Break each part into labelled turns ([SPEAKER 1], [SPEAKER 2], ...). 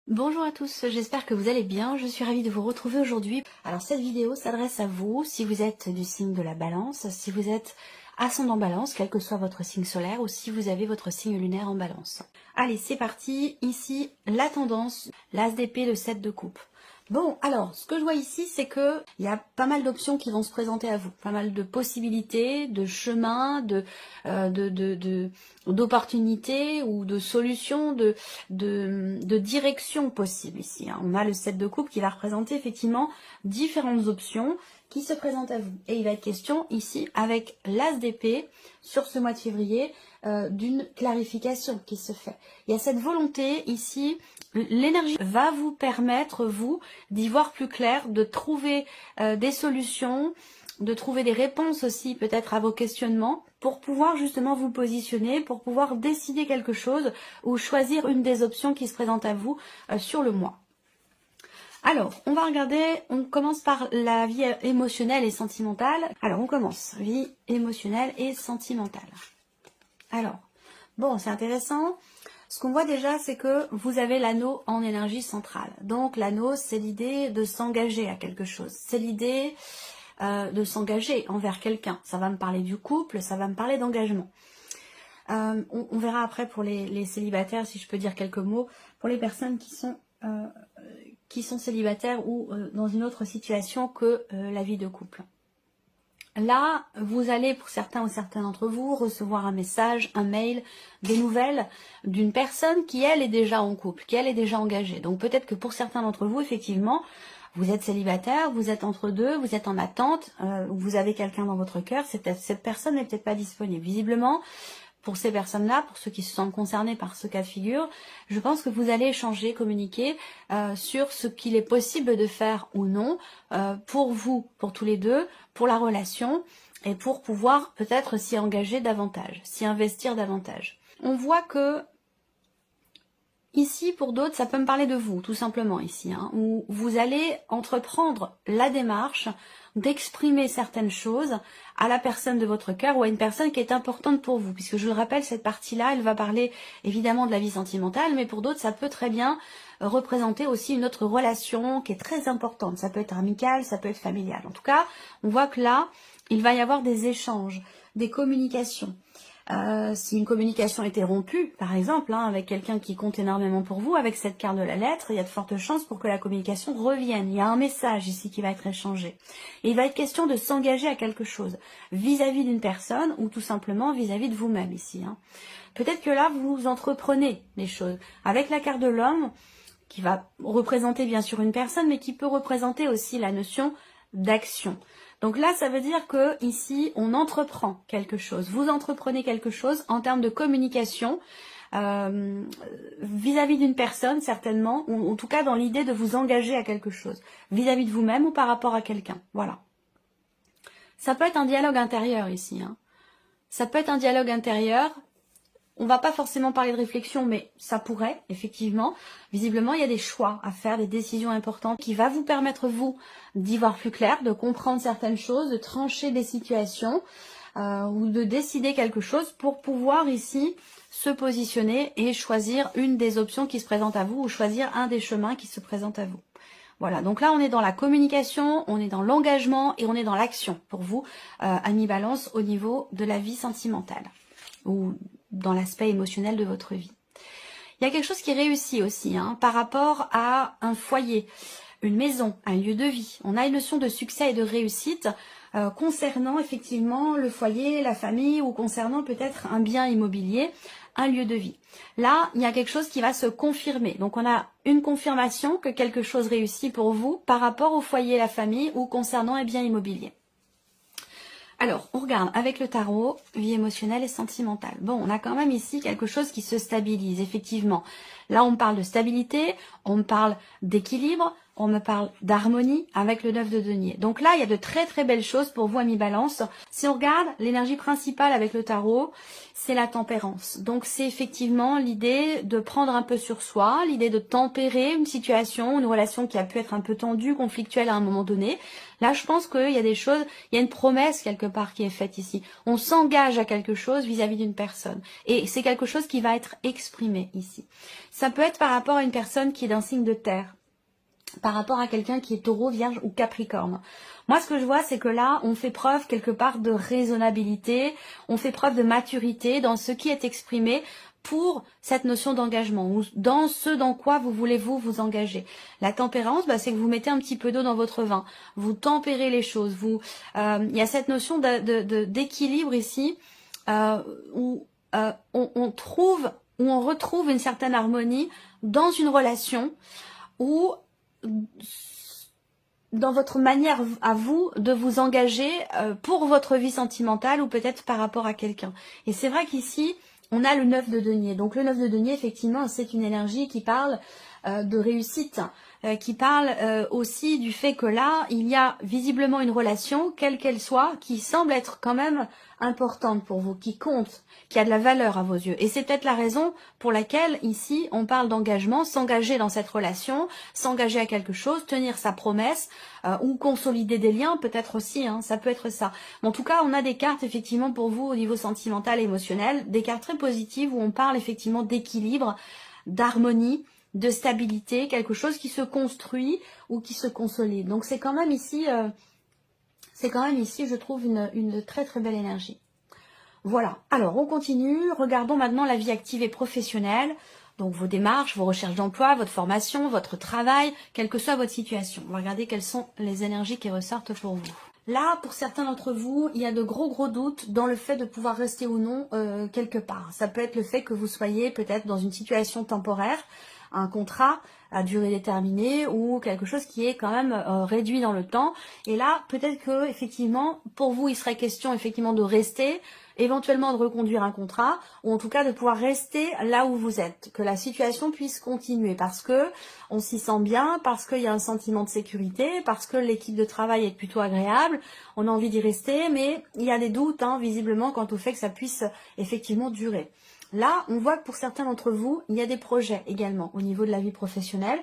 [SPEAKER 1] Bonjour à tous, j'espère que vous allez bien, je suis ravie de vous retrouver aujourd'hui. Alors cette vidéo s'adresse à vous si vous êtes du signe de la balance, si vous êtes ascendant balance, quel que soit votre signe solaire, ou si vous avez votre signe lunaire en balance. Allez, c'est parti, ici la tendance, l'as d'épée, le 7 de coupe. Bon, alors, ce que je vois ici, c'est que il y a pas mal d'options qui vont se présenter à vous, pas mal de possibilités, de chemins, d'opportunités ou de solutions, de directions possibles ici. On a le 7 de coupe qui va représenter effectivement différentes options qui se présentent à vous. Et il va être question ici, avec l'as d'épée, sur ce mois de février, d'une clarification qui se fait. Il y a cette volonté ici, l'énergie va vous permettre, vous, d'y voir plus clair, de trouver des solutions, de trouver des réponses aussi peut-être à vos questionnements pour pouvoir justement vous positionner, pour pouvoir décider quelque chose ou choisir une des options qui se présentent à vous sur le mois. Alors, on va regarder, on commence par la vie émotionnelle et sentimentale. Alors, on commence, vie émotionnelle et sentimentale. Alors, bon, c'est intéressant. Ce qu'on voit déjà, c'est que vous avez l'anneau en énergie centrale. Donc, l'anneau, c'est l'idée de s'engager à quelque chose. C'est l'idée de s'engager envers quelqu'un. Ça va me parler du couple, ça va me parler d'engagement. On verra après pour les célibataires, si je peux dire quelques mots, pour les personnes qui sont célibataires ou dans une autre situation que la vie de couple. Là, vous allez, pour certains ou certains d'entre vous, recevoir un message, un mail, des nouvelles d'une personne qui, elle, est déjà en couple, qui, elle, est déjà engagée. Donc peut-être que pour certains d'entre vous, effectivement, vous êtes célibataire, vous êtes entre deux, vous êtes en attente, vous avez quelqu'un dans votre cœur, cette personne n'est peut-être pas disponible. Visiblement, pour ces personnes-là, pour ceux qui se sentent concernés par ce cas de figure, je pense que vous allez échanger, communiquer sur ce qu'il est possible de faire ou non pour vous, pour tous les deux, pour la relation et pour pouvoir peut-être s'y engager davantage, s'y investir davantage. On voit que ici, pour d'autres, ça peut me parler de vous, tout simplement ici, où vous allez entreprendre la démarche d'exprimer certaines choses à la personne de votre cœur ou à une personne qui est importante pour vous. Puisque je le rappelle, cette partie-là, elle va parler évidemment de la vie sentimentale, mais pour d'autres, ça peut très bien représenter aussi une autre relation qui est très importante. Ça peut être amicale, ça peut être familiale. En tout cas, on voit que là, il va y avoir des échanges, des communications. Si une communication était rompue, par exemple, avec quelqu'un qui compte énormément pour vous, avec cette carte de la lettre, il y a de fortes chances pour que la communication revienne. Il y a un message ici qui va être échangé. Et il va être question de s'engager à quelque chose, vis-à-vis d'une personne ou tout simplement vis-à-vis de vous-même ici. Peut-être que là, vous entreprenez des choses. Avec la carte de l'homme, qui va représenter bien sûr une personne, mais qui peut représenter aussi la notion d'action. Donc là, ça veut dire que ici, on entreprend quelque chose. Vous entreprenez quelque chose en termes de communication vis-à-vis d'une personne, certainement, ou en tout cas dans l'idée de vous engager à quelque chose, vis-à-vis de vous-même ou par rapport à quelqu'un. Voilà. Ça peut être un dialogue intérieur ici. Ça peut être un dialogue intérieur. On va pas forcément parler de réflexion, mais ça pourrait, effectivement. Visiblement, il y a des choix à faire, des décisions importantes qui va vous permettre, vous, d'y voir plus clair, de comprendre certaines choses, de trancher des situations ou de décider quelque chose pour pouvoir ici se positionner et choisir une des options qui se présentent à vous ou choisir un des chemins qui se présentent à vous. Voilà, donc là on est dans la communication, on est dans l'engagement et on est dans l'action pour vous, amis Balance, au niveau de la vie sentimentale ou dans l'aspect émotionnel de votre vie. Il y a quelque chose qui réussit aussi par rapport à un foyer, une maison, un lieu de vie. On a une notion de succès et de réussite concernant effectivement le foyer, la famille ou concernant peut-être un bien immobilier, un lieu de vie. Là, il y a quelque chose qui va se confirmer. Donc on a une confirmation que quelque chose réussit pour vous par rapport au foyer, la famille ou concernant un bien immobilier. Alors, on regarde avec le tarot, vie émotionnelle et sentimentale. Bon, on a quand même ici quelque chose qui se stabilise, effectivement. Là, on parle de stabilité, on parle d'équilibre, on me parle d'harmonie avec le 9 de denier. Donc là, il y a de très très belles choses pour vous, amis Balance. Si on regarde l'énergie principale avec le tarot, c'est la tempérance. Donc c'est effectivement l'idée de prendre un peu sur soi, l'idée de tempérer une situation, une relation qui a pu être un peu tendue, conflictuelle à un moment donné. Là, je pense qu'il y a des choses, il y a une promesse quelque part qui est faite ici. On s'engage à quelque chose vis-à-vis d'une personne. Et c'est quelque chose qui va être exprimé ici. Ça peut être par rapport à une personne qui est d'un signe de terre, par rapport à quelqu'un qui est taureau, vierge ou capricorne. Moi, ce que je vois, c'est que là, on fait preuve quelque part de raisonnabilité, on fait preuve de maturité dans ce qui est exprimé pour cette notion d'engagement, ou dans ce dans quoi vous voulez vous engager. La tempérance, c'est que vous mettez un petit peu d'eau dans votre vin, vous tempérez les choses, il y a cette notion d'équilibre ici, où on retrouve une certaine harmonie dans une relation, où dans votre manière à vous de vous engager pour votre vie sentimentale ou peut-être par rapport à quelqu'un. Et c'est vrai qu'ici, on a le 9 de denier. Donc le 9 de denier, effectivement, c'est une énergie qui parle de réussite, qui parle aussi du fait que là, il y a visiblement une relation, quelle qu'elle soit, qui semble être quand même importante pour vous, qui compte, qui a de la valeur à vos yeux. Et c'est peut-être la raison pour laquelle, ici, on parle d'engagement, s'engager dans cette relation, s'engager à quelque chose, tenir sa promesse, ou consolider des liens, peut-être aussi, ça peut être ça. Mais en tout cas, on a des cartes, effectivement, pour vous, au niveau sentimental et émotionnel, des cartes très positives où on parle, effectivement, d'équilibre, d'harmonie, de stabilité, quelque chose qui se construit ou qui se consolide. Donc c'est quand même ici, je trouve une très très belle énergie. Voilà, alors on continue, regardons maintenant la vie active et professionnelle, donc vos démarches, vos recherches d'emploi, votre formation, votre travail, quelle que soit votre situation. On va regarder quelles sont les énergies qui ressortent pour vous. Là, pour certains d'entre vous, il y a de gros doutes dans le fait de pouvoir rester ou non quelque part. Ça peut être le fait que vous soyez peut-être dans une situation temporaire, un contrat à durée déterminée ou quelque chose qui est quand même réduit dans le temps. Et là, peut-être que effectivement, pour vous, il serait question effectivement de rester, éventuellement de reconduire un contrat, ou en tout cas de pouvoir rester là où vous êtes, que la situation puisse continuer, parce que on s'y sent bien, parce qu'il y a un sentiment de sécurité, parce que l'équipe de travail est plutôt agréable, on a envie d'y rester, mais il y a des doutes visiblement quant au fait que ça puisse effectivement durer. Là, on voit que pour certains d'entre vous, il y a des projets également au niveau de la vie professionnelle.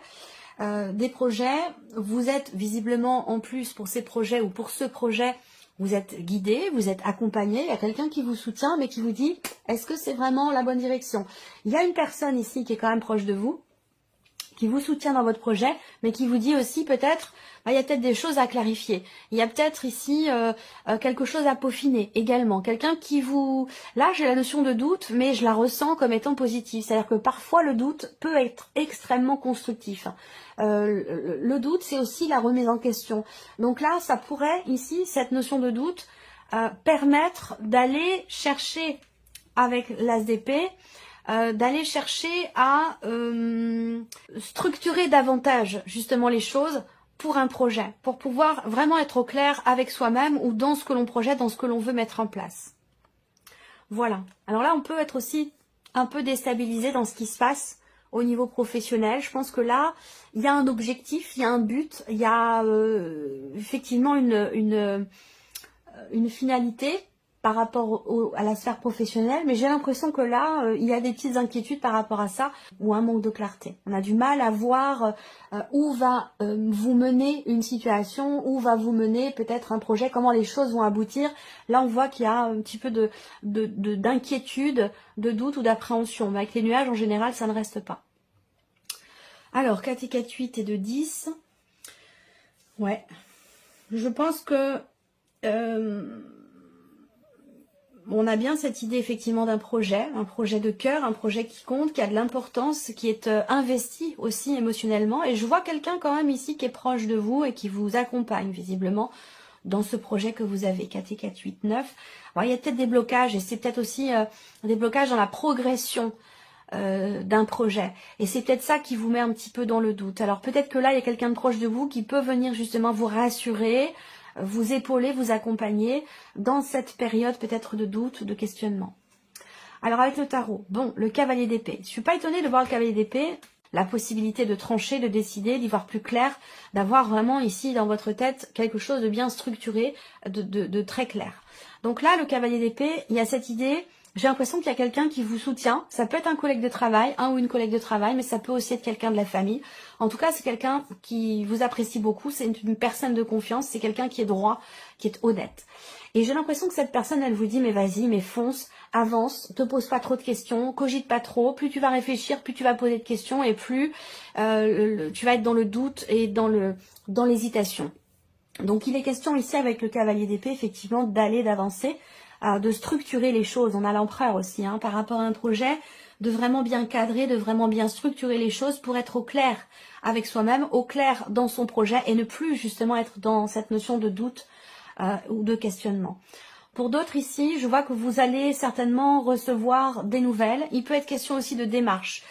[SPEAKER 1] Des projets, vous êtes visiblement en plus pour ces projets ou pour ce projet, vous êtes guidé, vous êtes accompagné, il y a quelqu'un qui vous soutient mais qui vous dit est-ce que c'est vraiment la bonne direction? Il y a une personne ici qui est quand même proche de vous, qui vous soutient dans votre projet, mais qui vous dit aussi peut-être, il y a peut-être des choses à clarifier. Il y a peut-être ici quelque chose à peaufiner également. Quelqu'un qui vous... Là, j'ai la notion de doute, mais je la ressens comme étant positive. C'est-à-dire que parfois, le doute peut être extrêmement constructif. Le doute, c'est aussi la remise en question. Donc là, ça pourrait, ici, cette notion de doute, permettre d'aller chercher avec l'as d'épée, d'aller chercher à structurer davantage justement les choses pour un projet, pour pouvoir vraiment être au clair avec soi-même ou dans ce que l'on projette, dans ce que l'on veut mettre en place. Voilà. Alors là, on peut être aussi un peu déstabilisé dans ce qui se passe au niveau professionnel. Je pense que là, il y a un objectif, il y a un but, il y a effectivement une finalité par rapport à la sphère professionnelle, mais j'ai l'impression que là, il y a des petites inquiétudes par rapport à ça, ou un manque de clarté. On a du mal à voir où va vous mener une situation, où va vous mener peut-être un projet, comment les choses vont aboutir. Là, on voit qu'il y a un petit peu d'inquiétude, de doute ou d'appréhension. Mais avec les nuages, en général, ça ne reste pas. Alors, 4 et 4, 8 et 2, 10. Ouais. Je pense que... on a bien cette idée effectivement d'un projet, un projet de cœur, un projet qui compte, qui a de l'importance, qui est investi aussi émotionnellement. Et je vois quelqu'un quand même ici qui est proche de vous et qui vous accompagne visiblement dans ce projet que vous avez, 4 et 4, 8, 9. Alors, il y a peut-être des blocages et c'est peut-être aussi des blocages dans la progression d'un projet. Et c'est peut-être ça qui vous met un petit peu dans le doute. Alors peut-être que là, il y a quelqu'un de proche de vous qui peut venir justement vous rassurer, vous épauler, vous accompagner dans cette période peut-être de doute, de questionnement. Alors avec le tarot, bon, le cavalier d'épée. Je suis pas étonnée de voir le cavalier d'épée. la possibilité de trancher, de décider, d'y voir plus clair, d'avoir vraiment ici dans votre tête quelque chose de bien structuré, de très clair. Donc là, le cavalier d'épée, il y a cette idée, j'ai l'impression qu'il y a quelqu'un qui vous soutient. Ça peut être un collègue de travail, un ou une collègue de travail, mais ça peut aussi être quelqu'un de la famille. En tout cas, c'est quelqu'un qui vous apprécie beaucoup, c'est une personne de confiance, c'est quelqu'un qui est droit, qui est honnête. Et j'ai l'impression que cette personne, elle vous dit, mais vas-y, mais fonce, avance, te pose pas trop de questions, cogite pas trop. Plus tu vas réfléchir, plus tu vas poser de questions et plus tu vas être dans le doute et dans l'hésitation. Donc il est question ici avec le cavalier d'épée, effectivement, d'avancer, de structurer les choses. On a l'empereur aussi, hein, par rapport à un projet, de vraiment bien cadrer, de vraiment bien structurer les choses pour être au clair avec soi-même, au clair dans son projet et ne plus justement être dans cette notion de doute ou de questionnement. Pour d'autres ici, je vois que vous allez certainement recevoir des nouvelles. Il peut être question aussi de démarches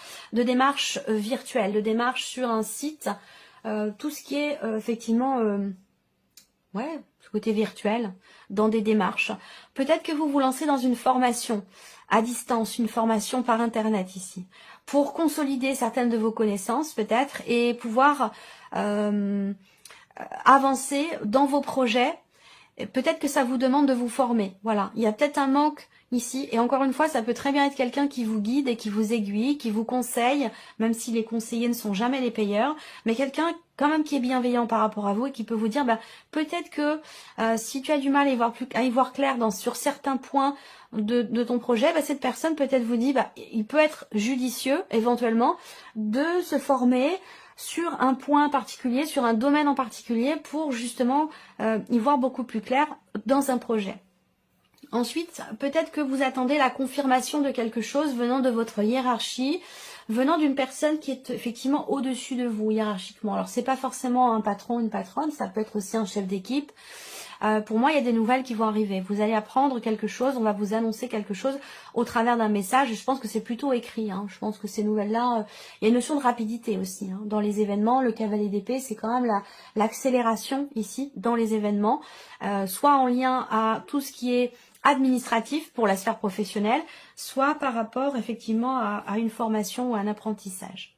[SPEAKER 1] virtuelles, de démarches sur un site, tout ce qui est effectivement... ce côté virtuel, dans des démarches. Peut-être que vous vous lancez dans une formation à distance, une formation par Internet ici, pour consolider certaines de vos connaissances peut-être et pouvoir avancer dans vos projets. Peut-être que ça vous demande de vous former. Voilà, il y a peut-être un manque ici. Et encore une fois, ça peut très bien être quelqu'un qui vous guide et qui vous aiguille, qui vous conseille, même si les conseillers ne sont jamais les payeurs, mais quelqu'un quand même qui est bienveillant par rapport à vous et qui peut vous dire, peut-être que si tu as du mal à y voir clair sur certains points de ton projet, cette personne peut-être vous dit, il peut être judicieux éventuellement de se former sur un point particulier, sur un domaine en particulier, pour justement y voir beaucoup plus clair dans un projet. Ensuite, peut-être que vous attendez la confirmation de quelque chose venant de votre hiérarchie, venant d'une personne qui est effectivement au-dessus de vous hiérarchiquement. Alors, c'est pas forcément un patron, une patronne, ça peut être aussi un chef d'équipe. Pour moi, il y a des nouvelles qui vont arriver. Vous allez apprendre quelque chose, on va vous annoncer quelque chose au travers d'un message. Je pense que c'est plutôt écrit. Je pense que ces nouvelles-là, il y a une notion de rapidité aussi. Dans les événements, le cavalier d'épée, c'est quand même l'accélération ici dans les événements, soit en lien à tout ce qui est administratif pour la sphère professionnelle, soit par rapport effectivement à une formation ou à un apprentissage.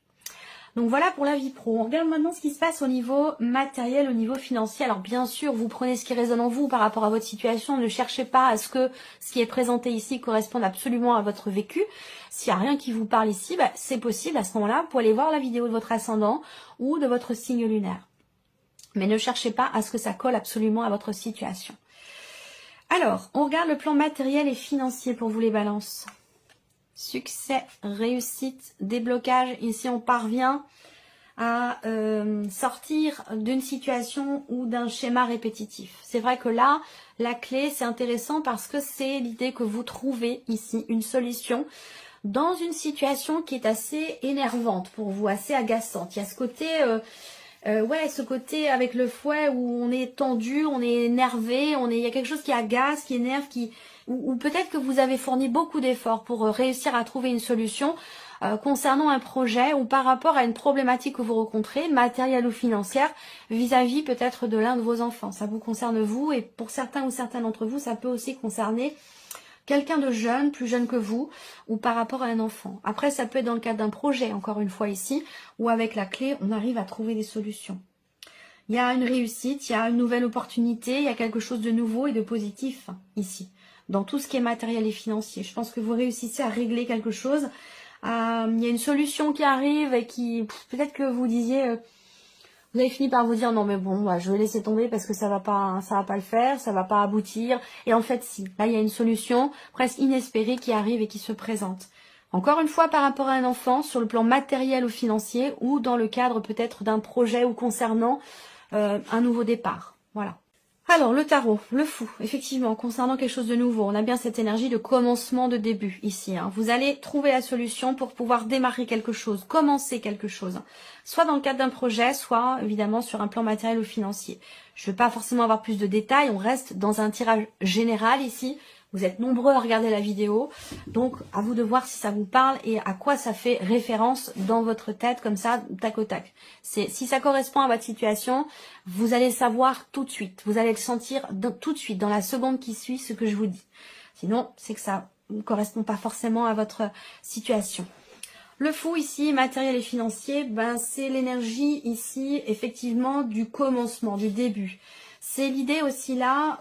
[SPEAKER 1] Donc voilà pour la vie pro. On regarde maintenant ce qui se passe au niveau matériel, au niveau financier. Alors bien sûr, vous prenez ce qui résonne en vous par rapport à votre situation. Ne cherchez pas à ce que ce qui est présenté ici corresponde absolument à votre vécu. S'il n'y a rien qui vous parle ici, c'est possible à ce moment-là. Vous pouvez aller voir la vidéo de votre ascendant ou de votre signe lunaire. Mais ne cherchez pas à ce que ça colle absolument à votre situation. Alors, on regarde le plan matériel et financier pour vous les balances. Succès, réussite, déblocage. Ici, on parvient à sortir d'une situation ou d'un schéma répétitif. C'est vrai que là, la clé, c'est intéressant parce que c'est l'idée que vous trouvez ici une solution dans une situation qui est assez énervante pour vous, assez agaçante. Il y a ce côté... ce côté avec le fouet où on est tendu, on est énervé, il y a quelque chose qui agace, qui énerve, ou peut-être que vous avez fourni beaucoup d'efforts pour réussir à trouver une solution concernant un projet ou par rapport à une problématique que vous rencontrez, matérielle ou financière, vis-à-vis peut-être de l'un de vos enfants. Ça vous concerne vous et pour certains ou certaines d'entre vous, ça peut aussi concerner quelqu'un de jeune, plus jeune que vous, ou par rapport à un enfant. Après, ça peut être dans le cadre d'un projet, encore une fois ici, où avec la clé, on arrive à trouver des solutions. Il y a une réussite, il y a une nouvelle opportunité, il y a quelque chose de nouveau et de positif ici, dans tout ce qui est matériel et financier. Je pense que vous réussissez à régler quelque chose. Il y a une solution qui arrive et qui, peut-être que vous disiez... Vous avez fini par vous dire non mais bon, je vais laisser tomber parce que ça va pas le faire, ça va pas aboutir. Et en fait si, là il y a une solution presque inespérée qui arrive et qui se présente. Encore une fois par rapport à un enfant, sur le plan matériel ou financier, ou dans le cadre peut-être d'un projet ou concernant un nouveau départ. Voilà. Alors, le tarot, le fou, effectivement, concernant quelque chose de nouveau, on a bien cette énergie de commencement, de début ici. Vous allez trouver la solution pour pouvoir démarrer quelque chose, commencer quelque chose, soit dans le cadre d'un projet, soit évidemment sur un plan matériel ou financier. Je ne veux pas forcément avoir plus de détails, on reste dans un tirage général ici. Vous êtes nombreux à regarder la vidéo, donc à vous de voir si ça vous parle et à quoi ça fait référence dans votre tête, comme ça, tac au tac. Si ça correspond à votre situation, vous allez savoir tout de suite, vous allez le sentir tout de suite, dans la seconde qui suit ce que je vous dis. Sinon, c'est que ça ne correspond pas forcément à votre situation. Le fou ici, matériel et financier, ben c'est l'énergie ici, effectivement, du commencement, du début. C'est l'idée aussi là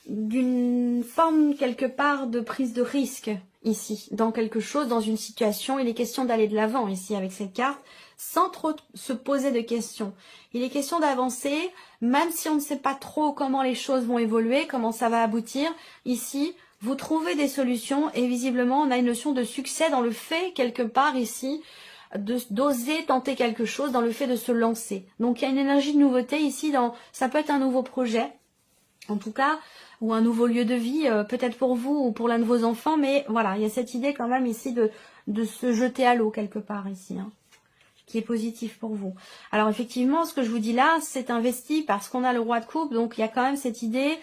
[SPEAKER 1] d'une forme quelque part de prise de risque ici, dans quelque chose, dans une situation. Il est question d'aller de l'avant ici avec cette carte, sans trop se poser de questions. Il est question d'avancer, même si on ne sait pas trop comment les choses vont évoluer, comment ça va aboutir. Ici, vous trouvez des solutions et visiblement, on a une notion de succès dans le fait, quelque part ici, d'oser tenter quelque chose, dans le fait de se lancer. Donc, il y a une énergie de nouveauté ici, ça peut être un nouveau projet, en tout cas, ou un nouveau lieu de vie, peut-être pour vous ou pour l'un de vos enfants, mais voilà, il y a cette idée quand même ici de se jeter à l'eau quelque part ici, hein, qui est positif pour vous. Alors effectivement, ce que je vous dis là, c'est investi parce qu'on a le roi de coupe, donc il y a quand même cette idée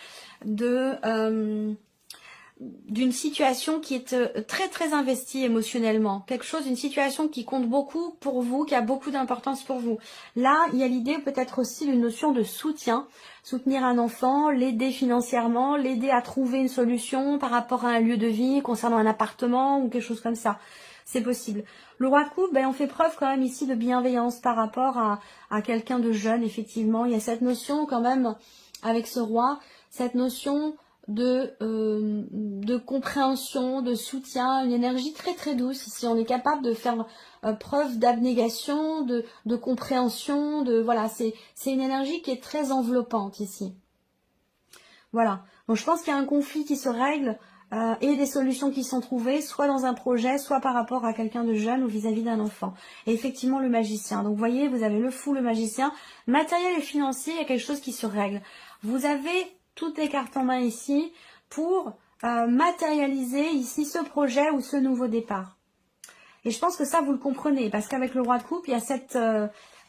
[SPEAKER 1] d'une situation qui est très très investie émotionnellement, quelque chose, une situation qui compte beaucoup pour vous, qui a beaucoup d'importance pour vous. Là, il y a l'idée peut-être aussi d'une notion de soutien, soutenir un enfant, l'aider financièrement, l'aider à trouver une solution par rapport à un lieu de vie, concernant un appartement ou quelque chose comme ça. C'est possible. Le roi de coupe, ben, on fait preuve quand même ici de bienveillance par rapport à quelqu'un de jeune, effectivement. Il y a cette notion quand même, avec ce roi, cette notion de compréhension, de soutien, une énergie très très douce. Ici, on est capable de faire preuve d'abnégation, de compréhension, voilà, c'est une énergie qui est très enveloppante ici. Voilà. Donc je pense qu'il y a un conflit qui se règle et des solutions qui sont trouvées, soit dans un projet, soit par rapport à quelqu'un de jeune ou vis-à-vis d'un enfant. Et effectivement, le magicien. Donc vous voyez, vous avez le fou, le magicien. Matériel et financier, il y a quelque chose qui se règle. Vous avez toutes les cartes en main ici pour matérialiser ici ce projet ou ce nouveau départ. Et je pense que ça, vous le comprenez, parce qu'avec le roi de coupe, il y a cette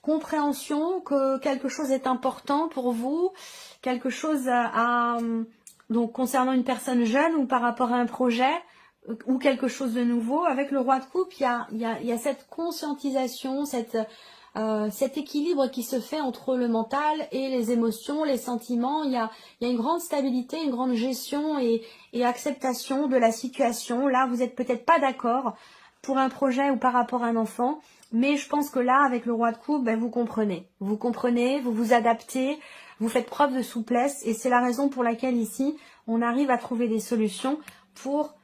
[SPEAKER 1] compréhension que quelque chose est important pour vous, quelque chose donc concernant une personne jeune ou par rapport à un projet ou quelque chose de nouveau. Avec le roi de coupe, il y a cette conscientisation, cet équilibre qui se fait entre le mental et les émotions, les sentiments. Il y a une grande stabilité, une grande gestion et acceptation de la situation. Là, vous n'êtes peut-être pas d'accord pour un projet ou par rapport à un enfant, mais je pense que là, avec le roi de coupe, ben, vous comprenez. Vous comprenez, vous vous adaptez, vous faites preuve de souplesse et c'est la raison pour laquelle ici, on arrive à trouver des solutions pour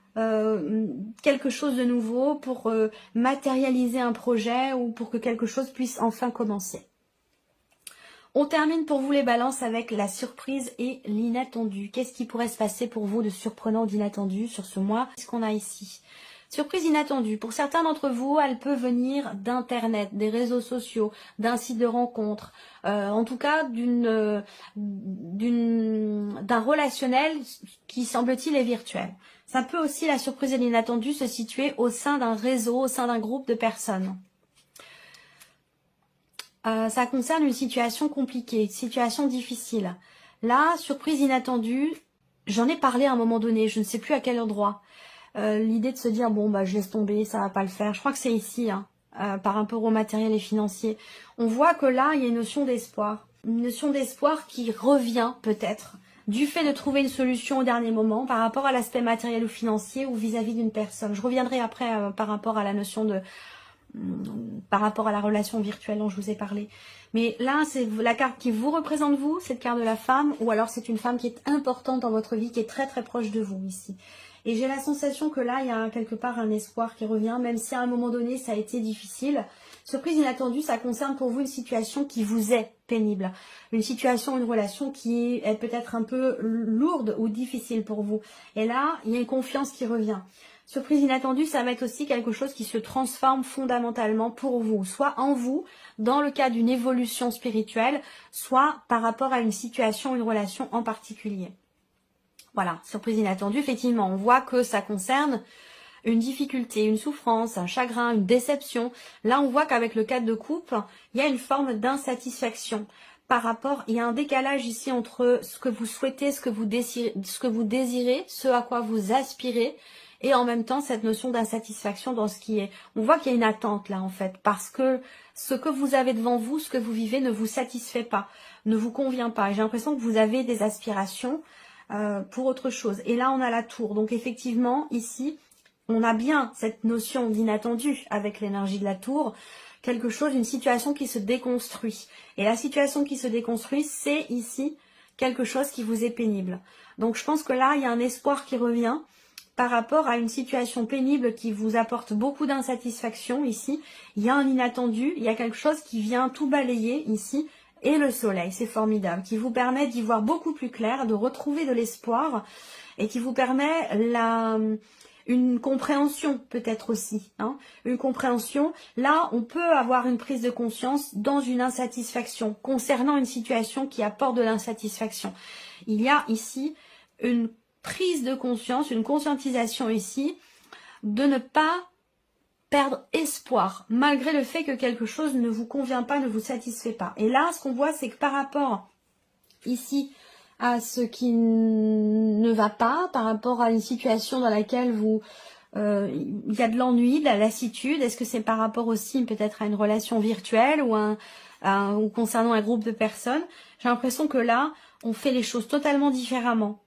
[SPEAKER 1] quelque chose de nouveau, pour matérialiser un projet ou pour que quelque chose puisse enfin commencer. On termine pour vous les balances avec la surprise et l'inattendu. Qu'est-ce qui pourrait se passer pour vous de surprenant ou d'inattendu sur ce mois? Qu'est-ce qu'on a ici? Surprise inattendue. Pour certains d'entre vous, elle peut venir d'Internet, des réseaux sociaux, d'un site de rencontre, en tout cas d'un relationnel qui semble-t-il est virtuel. Ça peut aussi, la surprise et l'inattendu, se situer au sein d'un réseau, au sein d'un groupe de personnes. Ça concerne une situation compliquée, une situation difficile. Là, surprise inattendue, j'en ai parlé à un moment donné, je ne sais plus à quel endroit. L'idée de se dire, bon, bah je laisse tomber, ça va pas le faire. Je crois que c'est ici, hein, par rapport au matériel et financier. On voit que là, il y a une notion d'espoir. Une notion d'espoir qui revient peut-être du fait de trouver une solution au dernier moment par rapport à l'aspect matériel ou financier ou vis-à-vis d'une personne. Je reviendrai après par rapport à la notion par rapport à la relation virtuelle dont je vous ai parlé. Mais là, c'est la carte qui vous représente vous, cette carte de la femme, ou alors c'est une femme qui est importante dans votre vie, qui est très très proche de vous ici. Et j'ai la sensation que là, il y a quelque part un espoir qui revient, même si à un moment donné, ça a été difficile. Surprise inattendue, ça concerne pour vous une situation qui vous est pénible. Une situation, une relation qui est peut-être un peu lourde ou difficile pour vous. Et là, il y a une confiance qui revient. Surprise inattendue, ça va être aussi quelque chose qui se transforme fondamentalement pour vous, soit en vous, dans le cas d'une évolution spirituelle, soit par rapport à une situation, une relation en particulier. Voilà, surprise inattendue, effectivement, on voit que ça concerne une difficulté, une souffrance, un chagrin, une déception. Là, on voit qu'avec le 4 de coupe, il y a une forme d'insatisfaction par rapport, il y a un décalage ici entre ce que vous souhaitez, ce que vous désirez, ce à quoi vous aspirez, et en même temps cette notion d'insatisfaction dans ce qui est. On voit qu'il y a une attente là en fait, parce que ce que vous avez devant vous, ce que vous vivez ne vous satisfait pas, ne vous convient pas. Et j'ai l'impression que vous avez des aspirations pour autre chose. Et là on a la tour, donc effectivement ici, on a bien cette notion d'inattendu avec l'énergie de la tour, quelque chose, une situation qui se déconstruit. Et la situation qui se déconstruit, c'est ici quelque chose qui vous est pénible. Donc je pense que là, il y a un espoir qui revient par rapport à une situation pénible qui vous apporte beaucoup d'insatisfaction ici. Il y a un inattendu, il y a quelque chose qui vient tout balayer ici. Et le soleil, c'est formidable, qui vous permet d'y voir beaucoup plus clair, de retrouver de l'espoir et qui vous permet une compréhension peut-être aussi. Une compréhension, là on peut avoir une prise de conscience dans une insatisfaction concernant une situation qui apporte de l'insatisfaction. Il y a ici une prise de conscience, une conscientisation ici de ne pas perdre espoir, malgré le fait que quelque chose ne vous convient pas, ne vous satisfait pas. Et là, ce qu'on voit, c'est que par rapport ici à ce qui ne va pas, par rapport à une situation dans laquelle il y a de l'ennui, de la lassitude, est-ce que c'est par rapport aussi peut-être à une relation virtuelle ou concernant un groupe de personnes? J'ai l'impression que là, on fait les choses totalement différemment.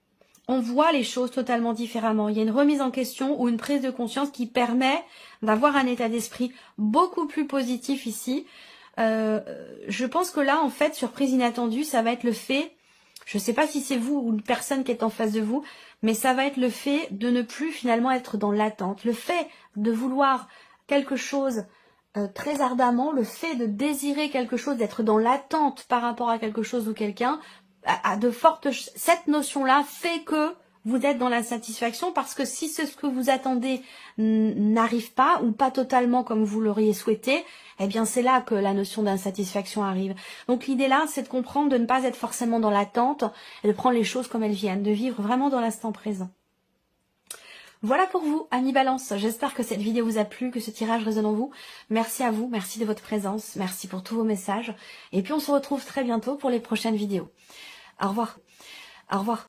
[SPEAKER 1] On voit les choses totalement différemment. Il y a une remise en question ou une prise de conscience qui permet d'avoir un état d'esprit beaucoup plus positif ici. Je pense que là, en fait, surprise inattendue, ça va être le fait, je ne sais pas si c'est vous ou une personne qui est en face de vous, mais ça va être le fait de ne plus finalement être dans l'attente. Le fait de vouloir quelque chose très ardemment, le fait de désirer quelque chose, d'être dans l'attente par rapport à quelque chose ou quelqu'un, cette notion-là fait que vous êtes dans l'insatisfaction parce que si ce que vous attendez n'arrive pas ou pas totalement comme vous l'auriez souhaité, eh bien c'est là que la notion d'insatisfaction arrive. Donc l'idée là, c'est de comprendre, de ne pas être forcément dans l'attente et de prendre les choses comme elles viennent, de vivre vraiment dans l'instant présent. Voilà pour vous, Amis Balance. J'espère que cette vidéo vous a plu, que ce tirage résonne en vous. Merci à vous, merci de votre présence, merci pour tous vos messages. Et puis on se retrouve très bientôt pour les prochaines vidéos. Au revoir. Au revoir.